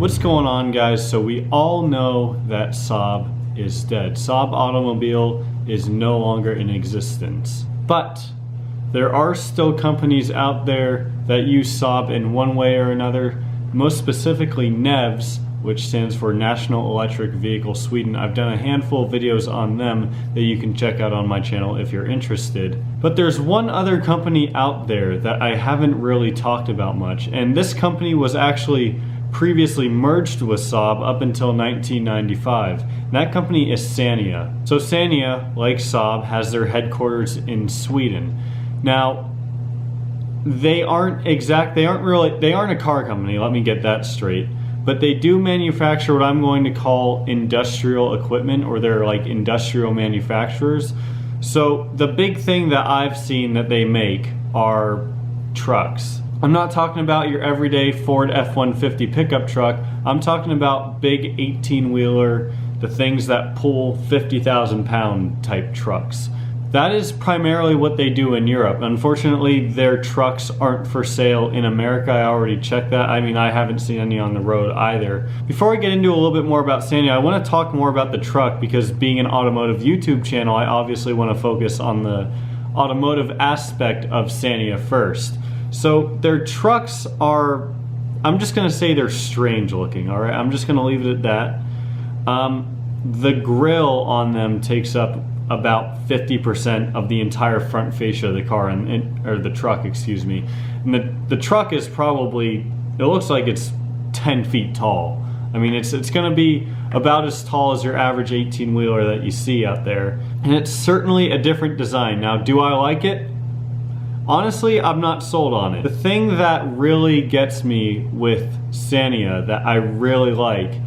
What's going on, guys? So we all know that Saab is dead. Saab automobile is no longer in existence. But there are still companies out there that use Saab in one way or another, most specifically NEVs, which stands for National Electric Vehicle Sweden. I've done a handful of videos on them that you can check out on my channel if you're interested. But there's one other company out there that I haven't really talked about much, and this company was actually previously merged with Saab up until 1995. And that company is SCANIA. So SCANIA, like Saab, has their headquarters in Sweden. Now, they aren't a car company, let me get that straight. But they do manufacture what I'm going to call industrial equipment, or they're like industrial manufacturers. So the big thing that I've seen that they make are trucks. I'm not talking about your everyday Ford F-150 pickup truck. I'm talking about big 18-wheeler, the things that pull 50,000-pound type trucks. That is primarily what they do in Europe. Unfortunately, their trucks aren't for sale in America. I already checked that. I mean, I haven't seen any on the road either. Before I get into a little bit more about SCANIA, I want to talk more about the truck, because being an automotive YouTube channel, I obviously want to focus on the automotive aspect of SCANIA first. So their trucks are, I'm just going to say they're strange looking, all right? I'm just going to leave it at that. The grille on them takes up about 50% of the entire front fascia of the car, or the truck, excuse me. And the truck is probably, it looks like it's 10 feet tall. I mean, it's going to be about as tall as your average 18-wheeler that you see out there. And it's certainly a different design. Now, do I like it? Honestly, I'm not sold on it. The thing that really gets me with SCANIA that I really like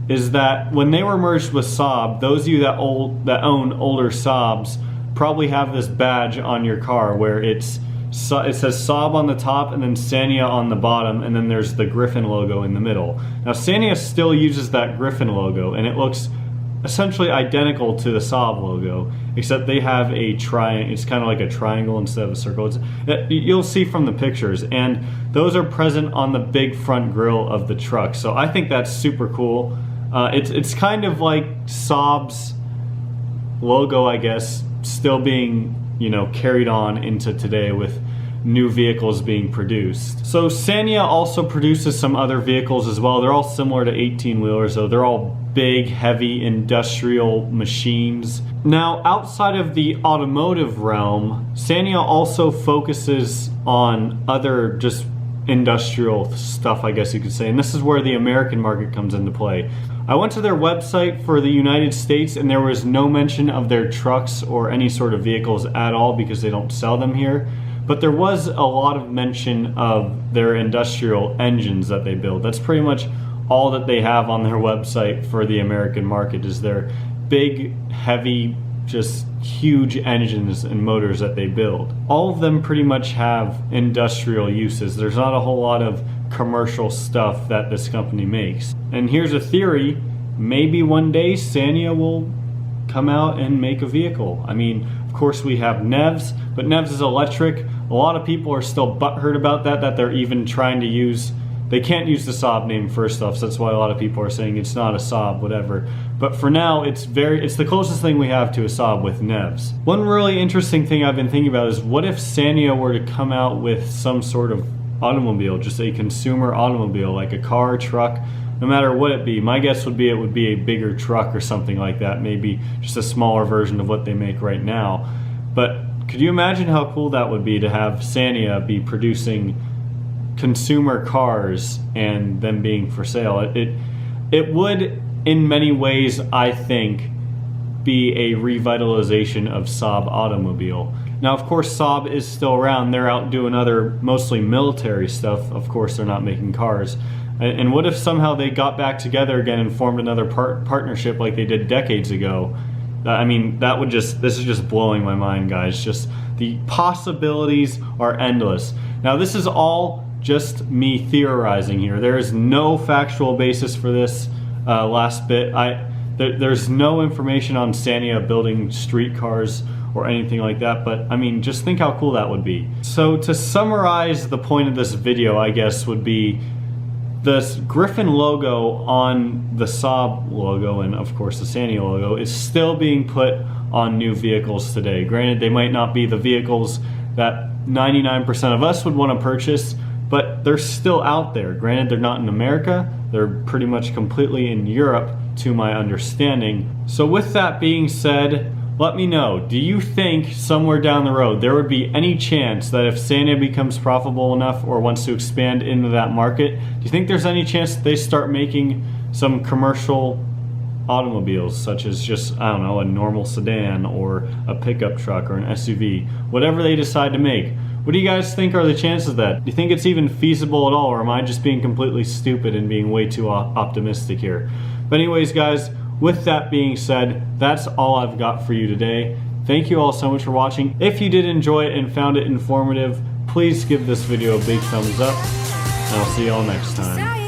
is that when they were merged with Saab, those of you that own older Saabs probably have this badge on your car where it says Saab on the top and then SCANIA on the bottom, and then there's the Griffin logo in the middle. Now SCANIA still uses that Griffin logo, and it looks essentially identical to the Saab logo, except they have a triangle. It's kind of like a triangle instead of a circle. You'll see from the pictures, and those are present on the big front grille of the truck. So I think that's super cool. It's kind of like Saab's logo, I guess, still being, carried on into today with new vehicles being produced. So SCANIA also produces some other vehicles as well. They're all similar to 18-wheelers, though. They're all big, heavy industrial machines. Now, outside of the automotive realm, SCANIA also focuses on other just industrial stuff, I guess you could say, and this is where the American market comes into play. I went to their website for the United States, and there was no mention of their trucks or any sort of vehicles at all, because they don't sell them here. But there was a lot of mention of their industrial engines that they build. That's pretty much all that they have on their website for the American market, is their big, heavy, just huge engines and motors that they build. All of them pretty much have industrial uses. There's not a whole lot of commercial stuff that this company makes. And here's a theory: maybe one day SCANIA will come out and make a vehicle. I mean, of course we have NEVs, but NEVs is electric. A lot of people are still butthurt about that they're even trying to use. They can't use the Saab name first off, so that's why a lot of people are saying it's not a Saab, whatever. But for now, it's the closest thing we have to a Saab with NEVs. One really interesting thing I've been thinking about is, what if SCANIA were to come out with some sort of automobile, just a consumer automobile, like a car, truck, no matter what it be. My guess would be it would be a bigger truck or something like that, maybe just a smaller version of what they make right now. But could you imagine how cool that would be to have SCANIA be producing consumer cars and them being for sale? It would, in many ways, I think, be a revitalization of Saab automobile. Now, of course, Saab is still around. They're out doing other, mostly military stuff. Of course, they're not making cars. And what if somehow they got back together again and formed another partnership like they did decades ago? I mean, this is just blowing my mind, guys. Just the possibilities are endless. Now, this is all just me theorizing here. There is no factual basis for this last bit. There's no information on SCANIA building streetcars or anything like that, but I mean, just think how cool that would be. So to summarize the point of this video, I guess, would be this Griffin logo on the Saab logo and of course the SCANIA logo is still being put on new vehicles today. Granted, they might not be the vehicles that 99% of us would want to purchase, but they're still out there. Granted, they're not in America, they're pretty much completely in Europe to my understanding. So with that being said, let me know, do you think somewhere down the road there would be any chance that if SCANIA becomes profitable enough or wants to expand into that market, do you think there's any chance that they start making some commercial automobiles, such as just, I don't know, a normal sedan or a pickup truck or an SUV, whatever they decide to make? What do you guys think are the chances of that? Do you think it's even feasible at all, or am I just being completely stupid and being way too optimistic here? But anyways, guys, with that being said, that's all I've got for you today. Thank you all so much for watching. If you did enjoy it and found it informative, please give this video a big thumbs up, and I'll see y'all next time.